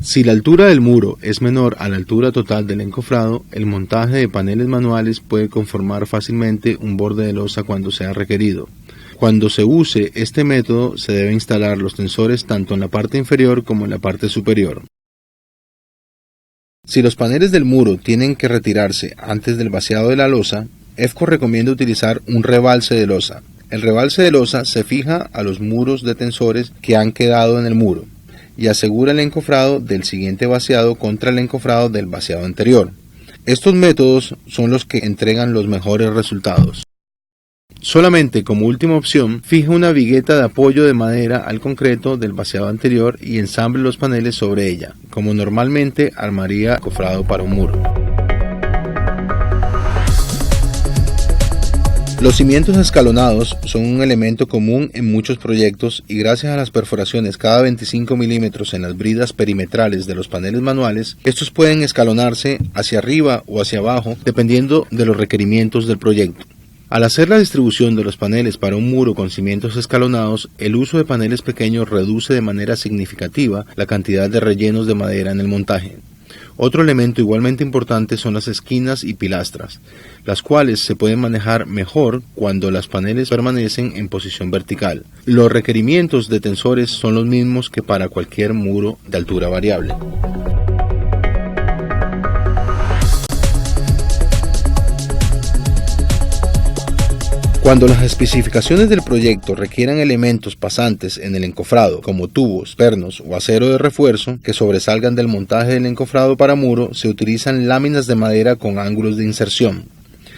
A: Si la altura del muro es menor a la altura total del encofrado, el montaje de paneles manuales puede conformar fácilmente un borde de losa cuando sea requerido. Cuando se use este método, se debe instalar los tensores tanto en la parte inferior como en la parte superior. Si los paneles del muro tienen que retirarse antes del vaciado de la losa, EFCO recomienda utilizar un rebalse de losa. El rebalse de losa se fija a los muros de tensores que han quedado en el muro y asegura el encofrado del siguiente vaciado contra el encofrado del vaciado anterior. Estos métodos son los que entregan los mejores resultados. Solamente como última opción, fije una vigueta de apoyo de madera al concreto del vaciado anterior y ensamble los paneles sobre ella, como normalmente armaría encofrado para un muro. Los cimientos escalonados son un elemento común en muchos proyectos y gracias a las perforaciones cada 25 milímetros en las bridas perimetrales de los paneles manuales, estos pueden escalonarse hacia arriba o hacia abajo dependiendo de los requerimientos del proyecto. Al hacer la distribución de los paneles para un muro con cimientos escalonados, el uso de paneles pequeños reduce de manera significativa la cantidad de rellenos de madera en el montaje. Otro elemento igualmente importante son las esquinas y pilastras, las cuales se pueden manejar mejor cuando los paneles permanecen en posición vertical. Los requerimientos de tensores son los mismos que para cualquier muro de altura variable. Cuando las especificaciones del proyecto requieran elementos pasantes en el encofrado, como tubos, pernos o acero de refuerzo, que sobresalgan del montaje del encofrado para muro, se utilizan láminas de madera con ángulos de inserción.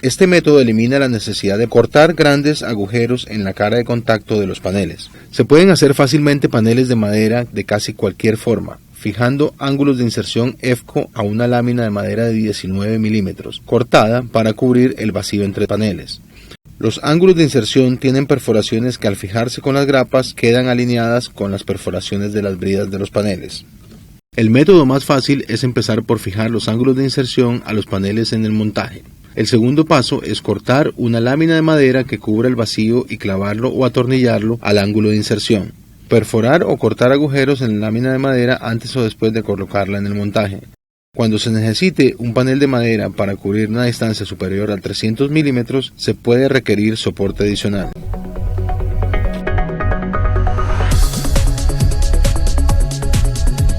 A: Este método elimina la necesidad de cortar grandes agujeros en la cara de contacto de los paneles. Se pueden hacer fácilmente paneles de madera de casi cualquier forma, fijando ángulos de inserción EFCO a una lámina de madera de 19 milímetros, cortada para cubrir el vacío entre paneles. Los ángulos de inserción tienen perforaciones que al fijarse con las grapas quedan alineadas con las perforaciones de las bridas de los paneles. El método más fácil es empezar por fijar los ángulos de inserción a los paneles en el montaje. El segundo paso es cortar una lámina de madera que cubra el vacío y clavarlo o atornillarlo al ángulo de inserción. Perforar o cortar agujeros en la lámina de madera antes o después de colocarla en el montaje. Cuando se necesite un panel de madera para cubrir una distancia superior a 300 milímetros, se puede requerir soporte adicional.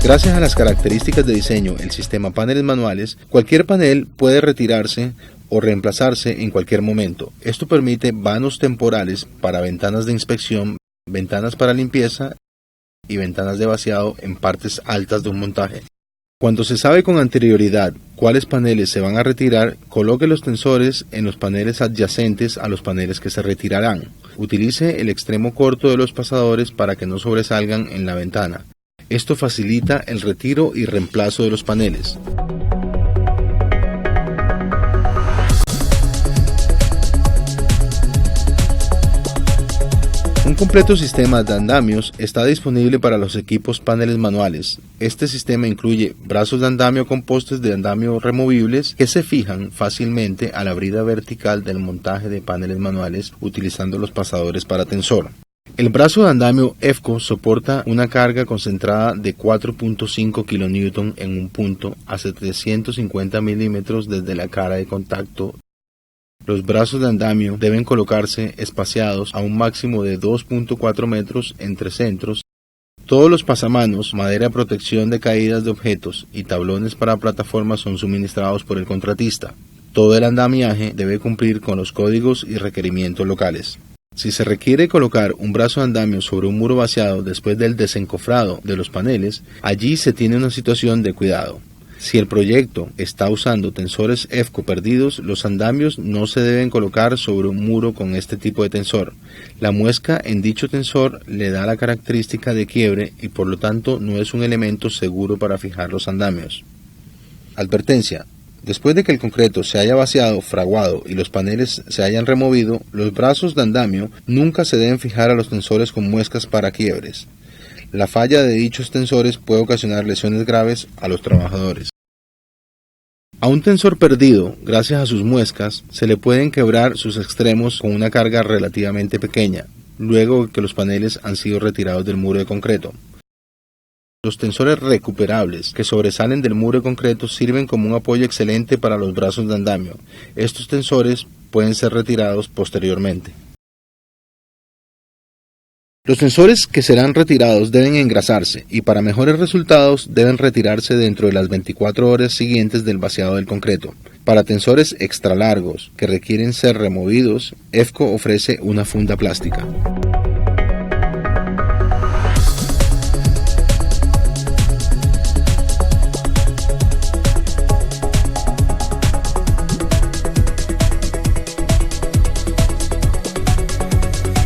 A: Gracias a las características de diseño del sistema paneles manuales, cualquier panel puede retirarse o reemplazarse en cualquier momento. Esto permite vanos temporales para ventanas de inspección, ventanas para limpieza y ventanas de vaciado en partes altas de un montaje. Cuando se sabe con anterioridad cuáles paneles se van a retirar, coloque los tensores en los paneles adyacentes a los paneles que se retirarán. Utilice el extremo corto de los pasadores para que no sobresalgan en la ventana. Esto facilita el retiro y reemplazo de los paneles. Un completo sistema de andamios está disponible para los equipos paneles manuales. Este sistema incluye brazos de andamio con postes de andamio removibles que se fijan fácilmente a la brida vertical del montaje de paneles manuales utilizando los pasadores para tensor. El brazo de andamio EFCO soporta una carga concentrada de 4.5 kN en un punto a 750 milímetros desde la cara de contacto. Los brazos de andamio deben colocarse espaciados a un máximo de 2.4 metros entre centros. Todos los pasamanos, madera de protección de caídas de objetos y tablones para plataformas son suministrados por el contratista. Todo el andamiaje debe cumplir con los códigos y requerimientos locales. Si se requiere colocar un brazo de andamio sobre un muro vaciado después del desencofrado de los paneles, allí se tiene una situación de cuidado. Si el proyecto está usando tensores EFCO perdidos, los andamios no se deben colocar sobre un muro con este tipo de tensor. La muesca en dicho tensor le da la característica de quiebre y por lo tanto no es un elemento seguro para fijar los andamios. Advertencia: Después de que el concreto se haya vaciado, fraguado y los paneles se hayan removido, los brazos de andamio nunca se deben fijar a los tensores con muescas para quiebres. La falla de dichos tensores puede ocasionar lesiones graves a los trabajadores. A un tensor perdido, gracias a sus muescas, se le pueden quebrar sus extremos con una carga relativamente pequeña, luego que los paneles han sido retirados del muro de concreto. Los tensores recuperables que sobresalen del muro de concreto sirven como un apoyo excelente para los brazos de andamio. Estos tensores pueden ser retirados posteriormente. Los tensores que serán retirados deben engrasarse y para mejores resultados deben retirarse dentro de las 24 horas siguientes del vaciado del concreto. Para tensores extra largos que requieren ser removidos, EFCO ofrece una funda plástica.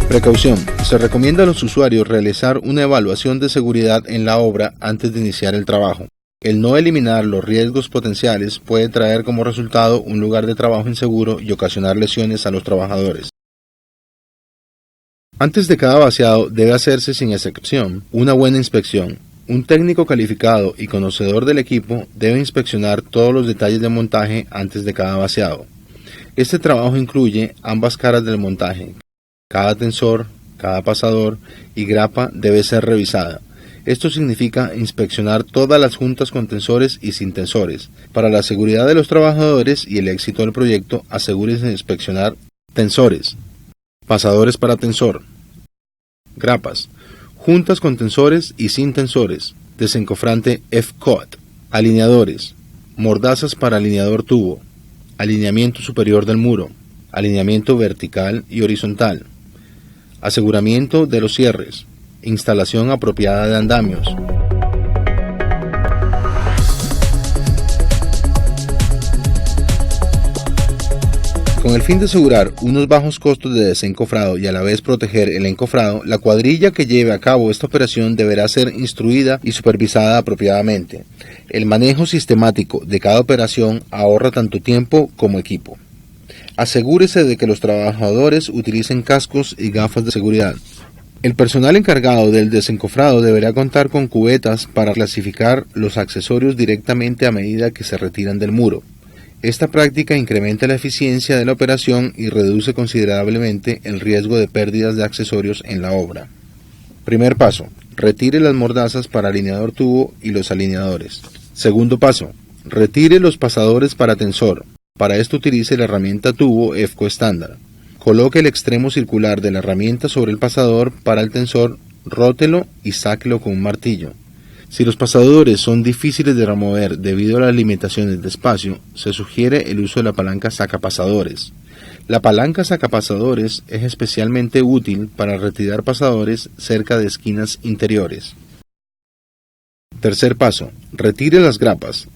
A: Precaución. Se recomienda a los usuarios realizar una evaluación de seguridad en la obra antes de iniciar el trabajo. El no eliminar los riesgos potenciales puede traer como resultado un lugar de trabajo inseguro y ocasionar lesiones a los trabajadores. Antes de cada vaciado debe hacerse sin excepción una buena inspección. Un técnico calificado y conocedor del equipo debe inspeccionar todos los detalles de montaje antes de cada vaciado. Este trabajo incluye ambas caras del montaje. Cada tensor, cada pasador y grapa debe ser revisada. Esto significa inspeccionar todas las juntas con tensores y sin tensores. Para la seguridad de los trabajadores y el éxito del proyecto, asegúrese de inspeccionar tensores, pasadores para tensor, grapas, juntas con tensores y sin tensores, desencofrante F-Cut, alineadores, mordazas para alineador tubo, alineamiento superior del muro, alineamiento vertical y horizontal, aseguramiento de los cierres, instalación apropiada de andamios. Con el fin de asegurar unos bajos costos de desencofrado y a la vez proteger el encofrado, la cuadrilla que lleve a cabo esta operación deberá ser instruida y supervisada apropiadamente. El manejo sistemático de cada operación ahorra tanto tiempo como equipo. Asegúrese de que los trabajadores utilicen cascos y gafas de seguridad. El personal encargado del desencofrado deberá contar con cubetas para clasificar los accesorios directamente a medida que se retiran del muro. Esta práctica incrementa la eficiencia de la operación y reduce considerablemente el riesgo de pérdidas de accesorios en la obra. Primer paso: retire las mordazas para alineador tubo y los alineadores. Segundo paso: retire los pasadores para tensor. Para esto utilice la herramienta tubo EFCO estándar. Coloque el extremo circular de la herramienta sobre el pasador para el tensor, rótelo y sáquelo con un martillo. Si los pasadores son difíciles de remover debido a las limitaciones de espacio, se sugiere el uso de la palanca sacapasadores. La palanca sacapasadores es especialmente útil para retirar pasadores cerca de esquinas interiores. Tercer paso: retire las grapas.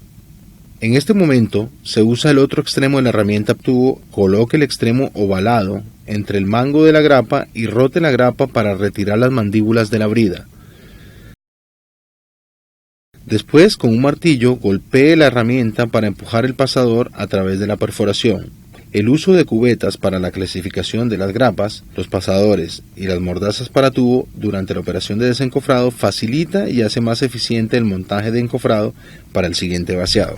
A: En este momento se usa el otro extremo de la herramienta tubo, coloque el extremo ovalado entre el mango de la grapa y rote la grapa para retirar las mandíbulas de la brida. Después, con un martillo, golpee la herramienta para empujar el pasador a través de la perforación. El uso de cubetas para la clasificación de las grapas, los pasadores y las mordazas para tubo durante la operación de desencofrado facilita y hace más eficiente el montaje de encofrado para el siguiente vaciado.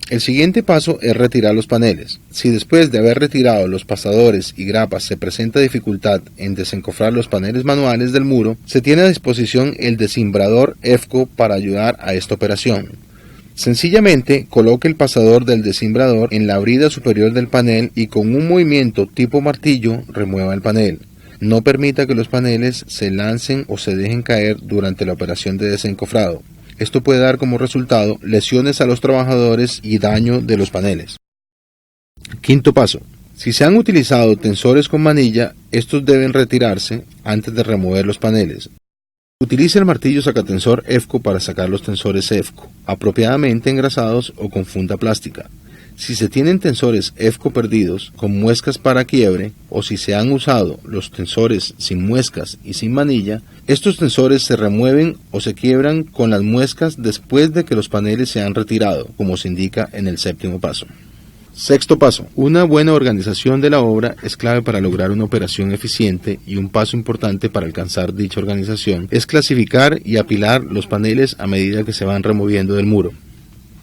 A: El siguiente paso es retirar los paneles. Si después de haber retirado los pasadores y grapas se presenta dificultad en desencofrar los paneles manuales del muro, se tiene a disposición el descimbrador EFCO para ayudar a esta operación. Sencillamente coloque el pasador del descimbrador en la brida superior del panel y con un movimiento tipo martillo remueva el panel. No permita que los paneles se lancen o se dejen caer durante la operación de desencofrado. Esto puede dar como resultado lesiones a los trabajadores y daño de los paneles. Quinto paso: si se han utilizado tensores con manilla, estos deben retirarse antes de remover los paneles. Utilice el martillo sacatensor EFCO para sacar los tensores EFCO, apropiadamente engrasados o con funda plástica. Si se tienen tensores EFCO perdidos con muescas para quiebre o si se han usado los tensores sin muescas y sin manilla, estos tensores se remueven o se quiebran con las muescas después de que los paneles se han retirado, como se indica en el séptimo paso. Sexto paso. Una buena organización de la obra es clave para lograr una operación eficiente, y un paso importante para alcanzar dicha organización es clasificar y apilar los paneles a medida que se van removiendo del muro.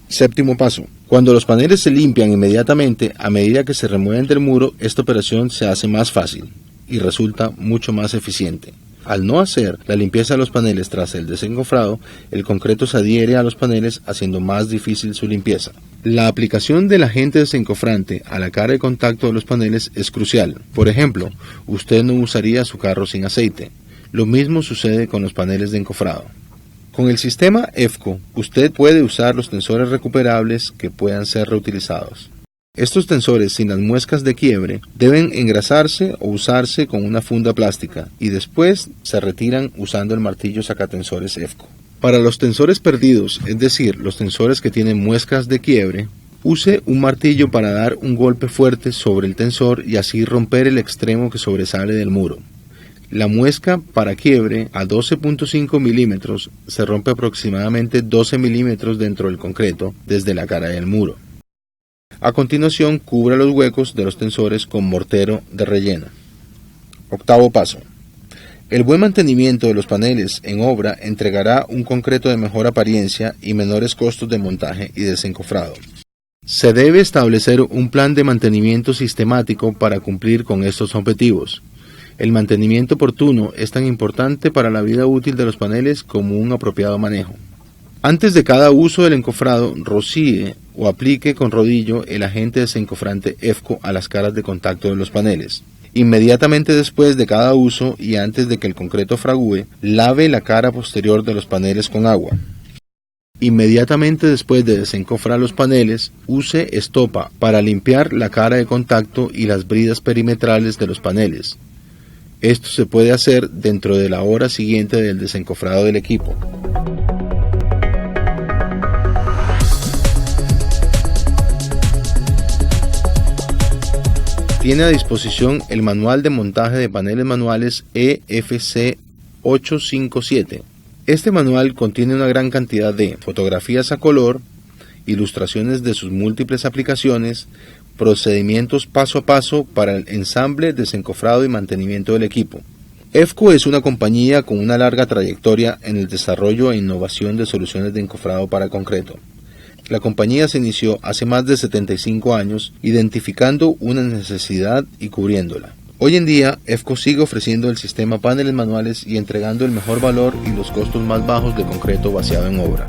A: Séptimo paso. Cuando los paneles se limpian inmediatamente a medida que se remueven del muro, esta operación se hace más fácil y resulta mucho más eficiente. Al no hacer la limpieza de los paneles tras el desencofrado, el concreto se adhiere a los paneles, haciendo más difícil su limpieza. La aplicación del agente desencofrante a la cara de contacto de los paneles es crucial. Por ejemplo, usted no usaría su carro sin aceite. Lo mismo sucede con los paneles de encofrado. Con el sistema EFCO, usted puede usar los tensores recuperables que puedan ser reutilizados. Estos tensores sin las muescas de quiebre deben engrasarse o usarse con una funda plástica y después se retiran usando el martillo sacatensores EFCO. Para los tensores perdidos, es decir, los tensores que tienen muescas de quiebre, use un martillo para dar un golpe fuerte sobre el tensor y así romper el extremo que sobresale del muro. La muesca para quiebre a 12.5 milímetros se rompe aproximadamente 12 milímetros dentro del concreto desde la cara del muro. A continuación, cubra los huecos de los tensores con mortero de relleno. Octavo paso. El buen mantenimiento de los paneles en obra entregará un concreto de mejor apariencia y menores costos de montaje y desencofrado. Se debe establecer un plan de mantenimiento sistemático para cumplir con estos objetivos. El mantenimiento oportuno es tan importante para la vida útil de los paneles como un apropiado manejo. Antes de cada uso del encofrado, rocíe o aplique con rodillo el agente desencofrante EFCO a las caras de contacto de los paneles. Inmediatamente después de cada uso y antes de que el concreto fragúe, lave la cara posterior de los paneles con agua. Inmediatamente después de desencofrar los paneles, use estopa para limpiar la cara de contacto y las bridas perimetrales de los paneles. Esto se puede hacer dentro de la hora siguiente del desencofrado del equipo. Tiene a disposición el manual de montaje de paneles manuales EFC 857. Este manual contiene una gran cantidad de fotografías a color, ilustraciones de sus múltiples aplicaciones, procedimientos paso a paso para el ensamble, desencofrado y mantenimiento del equipo. EFCO es una compañía con una larga trayectoria en el desarrollo e innovación de soluciones de encofrado para concreto. La compañía se inició hace más de 75 años, identificando una necesidad y cubriéndola. Hoy en día, EFCO sigue ofreciendo el sistema paneles manuales y entregando el mejor valor y los costos más bajos de concreto vaciado en obra.